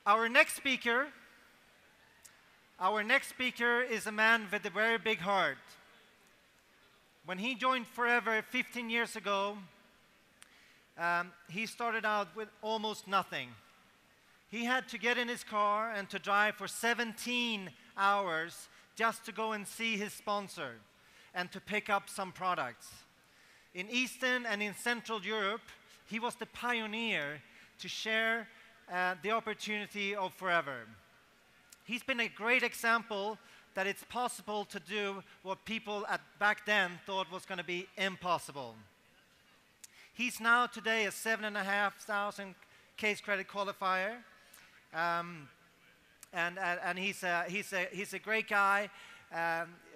Our next speaker is a man with a very big heart. When he joined Forever 15 years ago, he started out with almost nothing. He had to get in his car and to drive for 17 hours just to go and see his sponsor and to pick up some products. In Eastern and in Central Europe, he was the pioneer to share the opportunity of Forever. He's been a great example that it's possible to do what people back then thought was going to be impossible. He's now today a 7,500 case credit qualifier, and he's a great guy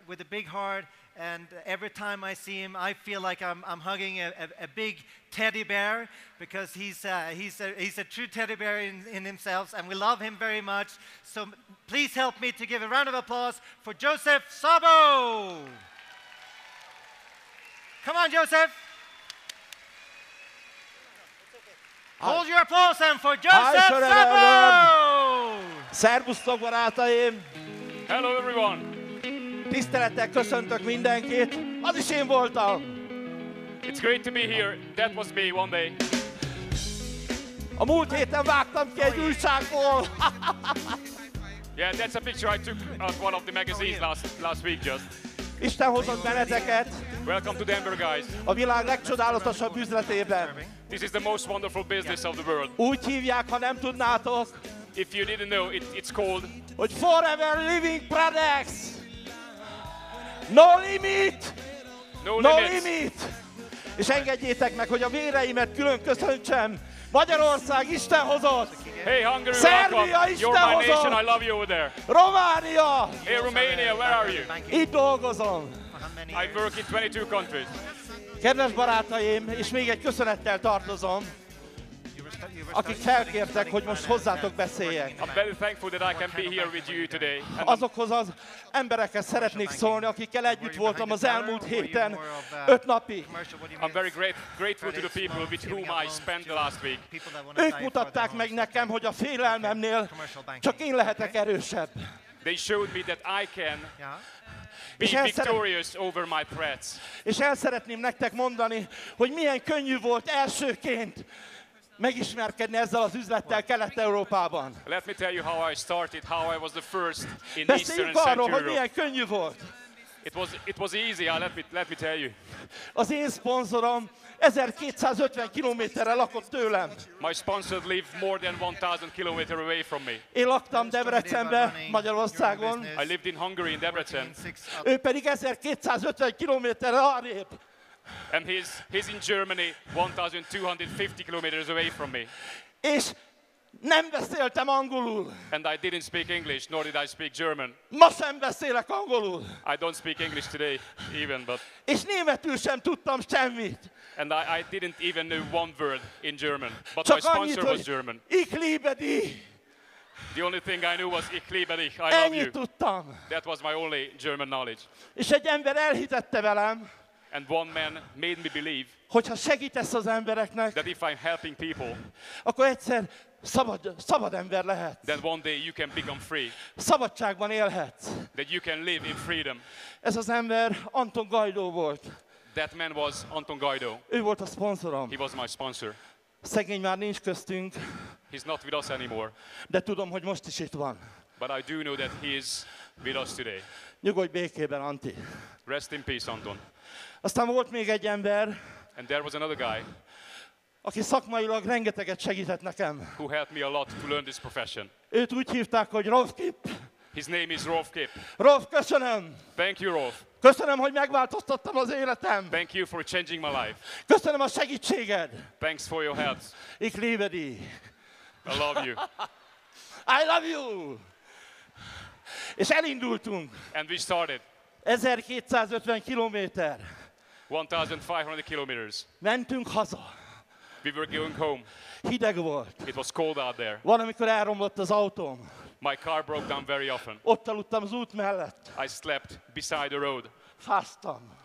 with a big heart. And every time I see him, I feel like I'm hugging a big teddy bear, because he's a true teddy bear in himself, and we love him very much. So please help me to give a round of applause for Joseph Szabo. Come on, Joseph. Hold your applause and for Joseph Szabo. Szervusztok, barátaim! Hello, everyone. Tisztelettel köszöntök mindenkit. Az is én voltam. It's great to be here. That was me one day. A múlt héten vágtam ki egy újságból. Yeah, that's a picture I took of one of the magazines last week just. Isten hozott benneteket Welcome to Denver, guys. a világ legcsodálatosabb üzletében. This is the most wonderful business of the world. Úgy hívják, ha nem tudnátok, If you didn't know, it's called hogy Forever Living Products. No limit! No No Limits. limit! És engedjétek meg, hogy a véreimet külön köszöntsem. Magyarország Isten hozott! Hey, Hungary, Serbia, welcome. Isten You're my nation. hozott! I love you over there. Románia! Hey, Romania, where are you? Itt dolgozom. I work in 22 countries. Kedves barátaim, és még egy köszönettel tartozom, akik felkértek, hogy most hozzátok beszéljek. I'm very thankful that I can be here with you today. And Azokhoz az emberekhez szeretnék szólni, akikkel együtt voltam az elmúlt héten, 5 napig. I'm very grateful to the people with whom I spent the last week. Ők mutatták meg nekem, hogy a félelmemnél csak én lehetek erősebb. They showed me that I can be És el victorious over my threats. És el szeretném nektek mondani, hogy milyen könnyű volt elsőként megismerkedni ezzel az üzlettel Kelet-Európában. Let me tell you how I started, how I was the first in Eastern Beszéljünk and arról, Central hogy Europe. milyen könnyű volt. It was easy, let me tell you. Az én szponzorom 1250 kilométerre lakott tőlem. My sponsor lived more than 1000 kilometers away from me. Én laktam Debrecenben, Magyarországon, I lived in Hungary, in Debrecen, ő pedig 1250 kilométerre arrébb. and he's in Germany, 1250 kilometers away from me. És nem beszéltem angolul. And I didn't speak English, nor did I speak German. Ma sem beszélek angolul. I don't speak English today, even, but... És németül sem tudtam semmit. And I didn't even know one word in German, but my Csak annyit, sponsor was hogy German. ich liebe dich. The only thing I knew was Ich liebe dich, I love Ennyit you. tudtam. That was my only German knowledge. És egy ember elhitette velem, And one man made me believe hogyha segítesz az embereknek, that if I'm helping people, akkor egyszer szabad ember lehetsz. then one day you can become free, Szabadságban élhetsz. that you can live in freedom. Ez az ember Anton Gajdó volt. That man was Anton Gajdo. Ő volt a szponzorom. He was my sponsor. Szegény már nincs köztünk, He's not with us anymore, de tudom, hogy most is itt van. but I do know that he is with us today. Nyugodj békében, Anti. Rest in peace, Anton. Aztán volt még egy ember, And there was another guy aki szakmailag rengeteget segített nekem. who helped me a lot to learn this profession. Őt úgy hívták, hogy Rolf Kipp. His name is Rolf Kipp. Rolf, köszönöm! Thank you, Rolf. Köszönöm, hogy megváltoztattam az életem. Thank you for changing my life. Köszönöm a segítséged. Thanks for your help. Ich liebe dich. I love you. I love you. És elindultunk. And we started 1250 kilométer. 1,500 kilometers. Mentünk haza. We were going home. Hideg volt. It was cold out there. Van, amikor elromlott az autóm. My car broke down very often. Ott aludtam az út mellett. I slept beside the road. Fáztam.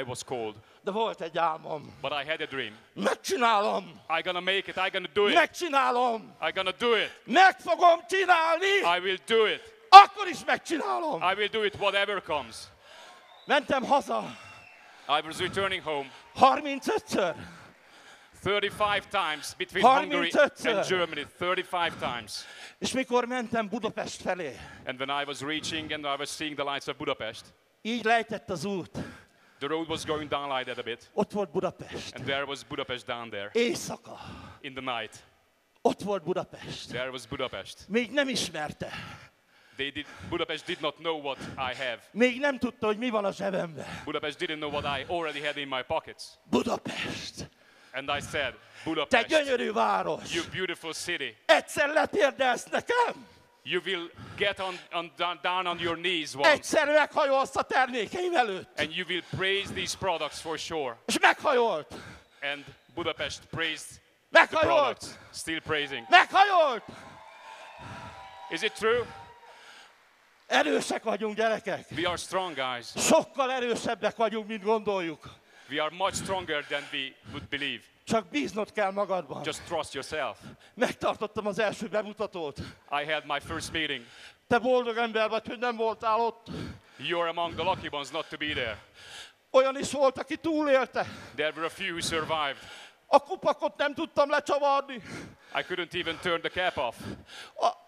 I was cold. De volt egy álmom. But I had a dream. Megcsinálom. I'm gonna make it. I'm gonna do it. Megcsinálom. I'm gonna do it. Meg fogom csinálni. I will do it. Akkor is megcsinálom. I will do it whatever comes. Mentem haza. I was returning home 35-ször. 35 times between Hungary 35-ször. and Germany. 35 times. És mikor mentem Budapest felé, And when I was reaching and I was seeing the lights of Budapest, így lejtett az út. the road was going down like that a bit. Ott volt Budapest. And there was Budapest down there Éjszaka. in the night. Ott volt Budapest. There was Budapest. Még nem ismerte. Budapest did not know what I have. Még nem tudta, hogy mi van a zsebemben. Budapest didn't know what I already had in my pockets. Budapest. And I said, Te Budapest, gyönyörű város. you beautiful city. Egyszer letérdelsz nekem. You will get down on your knees once. Egyszer meghajolsz a termékeim előtt. And you will praise these products for sure. És meghajolt. And Budapest praised the Meghajolt. products. Still praising. Meghajolt. Is it true? Erősek vagyunk, gyerekek. We are strong, guys. Sokkal erősebbek vagyunk, mint gondoljuk. We are much stronger than we would believe. Csak bíznod kell magadban. Just trust yourself. Megtartottam az első bemutatót. I had my first meeting. Te boldog ember vagy, hogy nem voltál ott. You're among the lucky ones not to be there. Olyan is volt, aki túlélte. There were a few who survived. A kupakot nem tudtam lecsavarni. I couldn't even turn the cap off.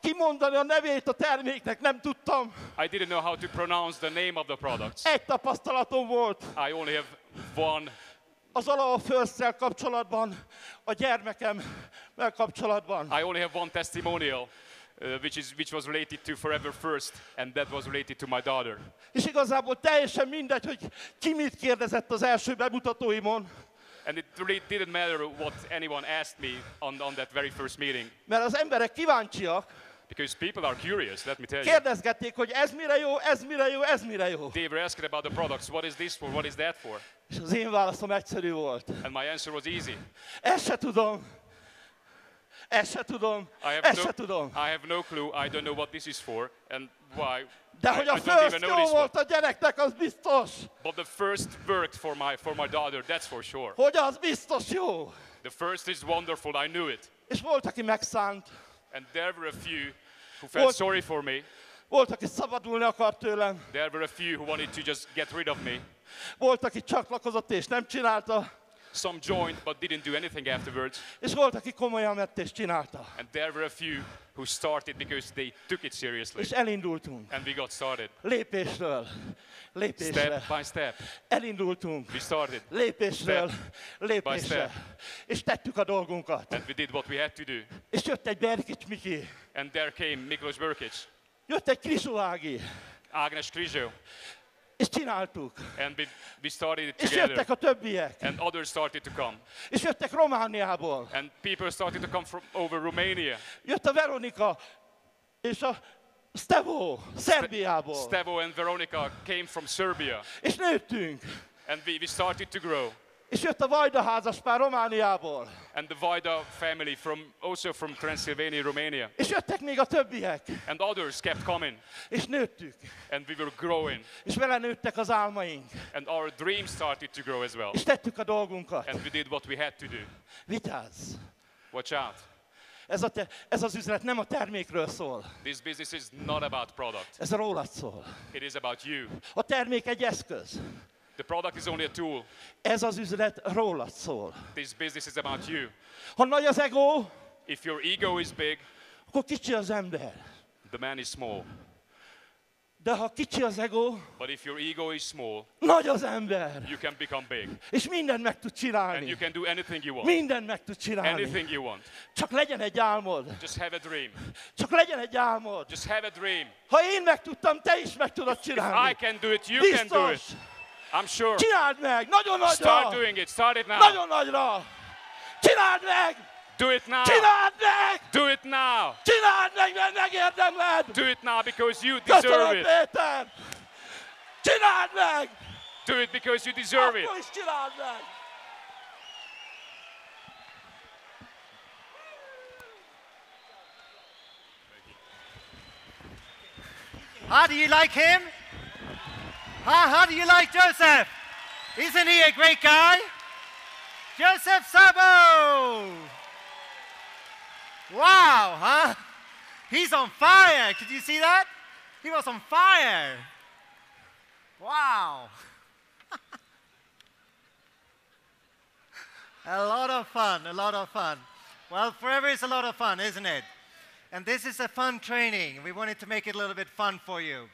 Kimondani a nevét a terméknek nem tudtam. I didn't know how to pronounce the name of the products. Egy tapasztalatom volt. I only have one. Az Alava First-szel kapcsolatban, a gyermekemmel kapcsolatban. I only have one testimonial, which was related to Forever First, and that was related to my daughter. És igazából teljesen mindegy, hogy ki mit kérdezett az első bemutatóimon. And it really didn't matter what anyone asked me on that very first meeting. Mert az emberek kíváncsiak. Because people are curious, let me tell you. Kérdezgették, hogy ez mire jó, ez mire jó, ez mire jó. They were asking about the products. What is this for? What is that for? És az én válaszom egyszerű volt. And my answer was easy. Ezt se tudom. Ezt se tudom. Ezt se tudom. I have no clue. I don't know what this is for and why. De hogy a first jó volt a gyereknek, az biztos. But the first worked for my daughter, that's for sure. Hogy az biztos jó. The first is wonderful, I knew it. És volt, aki megszánt. And there were a few who felt sorry for me. Volt, aki szabadulni akart tőlem. There were a few who wanted to just get rid of me. Volt, aki csatlakozott és nem csinálta. Some joined but didn't do anything afterwards. És volt, aki komolyan vett és csinálta. And there were a few who started because they took it seriously. És elindultunk. And we got started. Lépésről. Lépésre. Step by step. Elindultunk. We started. Lépésről. Lépésre. És tettük a dolgunkat. And we did what we had to do. És jött egy Berkics Miki. And there came Miklos Berkic. Jött egy Krisó Ági. Agnes Krizsó. És csináltuk. And we started it És together. jöttek a többiek. And others started to come. És jöttek Romániából. And people started to come from over Romania. Jött a Veronika és a Stevo Szerbiából. Stevo and Veronica came from Serbia. És nőttünk. And we started to grow. És jött a Vajda házaspár Romániából. And the Vajda family also from Transylvania, Romania. És jöttek még a többiek. And others kept coming. És nőttük. And we were growing. És vele nőttek az álmaink. And our dreams started to grow as well. És tettük a dolgunkat. And we did what we had to do. Vigyázz! Watch out. Ez az üzlet nem a termékről szól. This business is not about product. Ez rólad szól. It is about you. A termék egy eszköz. The product is only a tool. Ez az üzlet rólad szól. This business is about you. Ha nagy az ego, If your ego is big, akkor kicsi az ember. the man is small. De ha kicsi az ego, But if your ego is small, nagy az ember. you can become big. És mindent meg tud And you csinálni. can do anything you want. Mindent meg tud csinálni. Anything you want. Csak legyen egy álmod. Just have a dream. Csak legyen egy álmod. Just have a dream. Ha én meg tudtam, te is meg tudod If I csinálni. can do it, you can do it. Biztos. I'm sure. Csináld meg! Nagyon nagyra! Start doing it. Start it now. Nagyon nagyra! Csináld meg! Do it now. Csináld meg! Do it now. Csináld meg, mert megérdemled! Do it now because you deserve Köszönöm, it. Péter! Csináld meg! Do it because you deserve it. Akkor is csináld meg! How do you like him? How do you like Joseph? Isn't he a great guy? Joseph Sabo! Wow, huh? He's on fire. Could you see that? He was on fire. Wow. A lot of fun, a lot of fun. Well, forever is a lot of fun, isn't it? And this is a fun training. We wanted to make it a little bit fun for you.